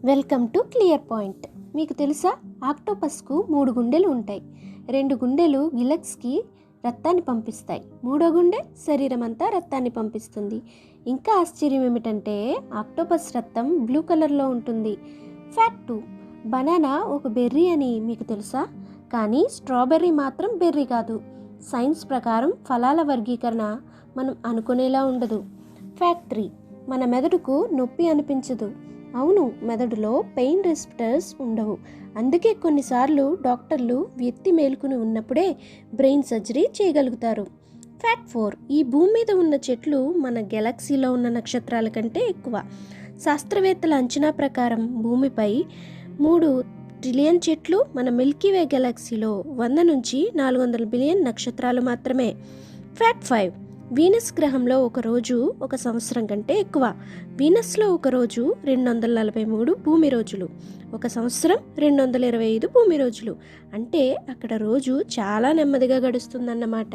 Welcome to clear point. మీకు తెలుసా, ఆక్టోపస్కు 3 గుండెలు ఉంటాయి. 2 గుండెలు గిలక్స్కి రక్తాన్ని పంపిస్తాయి. 3వ గుండె శరీరం అంతా రక్తాన్ని పంపిస్తుంది. ఇంకా ఆశ్చర్యం ఏమిటంటే ఆక్టోపస్ రక్తం బ్లూ కలర్లో ఉంటుంది. ఫ్యాక్ట్ 2, బనానా ఒక బెర్రీ అని మీకు తెలుసా? కానీ స్ట్రాబెర్రీ మాత్రం బెర్రీ కాదు. సైన్స్ ప్రకారం ఫలాల వర్గీకరణ మనం అనుకునేలా ఉండదు. ఫ్యాక్ట్ 3, మన మెదడుకు నొప్పి అనిపించదు. అవును, మెదడులో పెయిన్ రిసెప్టర్స్ ఉండవు. అందుకే కొన్నిసార్లు డాక్టర్లు వ్యక్తి మేలుకుని ఉన్నప్పుడే బ్రెయిన్ సర్జరీ చేయగలుగుతారు. ఫ్యాక్ట్ 4, ఈ భూమి మీద ఉన్న చెట్లు మన గెలాక్సీలో ఉన్న నక్షత్రాల కంటే ఎక్కువ. శాస్త్రవేత్తల అంచనా ప్రకారం భూమిపై 3 ట్రిలియన్ చెట్లు, మన మిల్కీవే గెలాక్సీలో 100 నుంచి 400 బిలియన్ నక్షత్రాలు మాత్రమే. ఫ్యాక్ట్ 5, వీనస్ గ్రహంలో ఒక రోజు 1 సంవత్సరం కంటే ఎక్కువ. వీనస్లో ఒక రోజు 243 భూమి రోజులు, 1 సంవత్సరం 225 భూమి రోజులు. అంటే అక్కడ రోజు చాలా నెమ్మదిగా గడుస్తుందన్నమాట.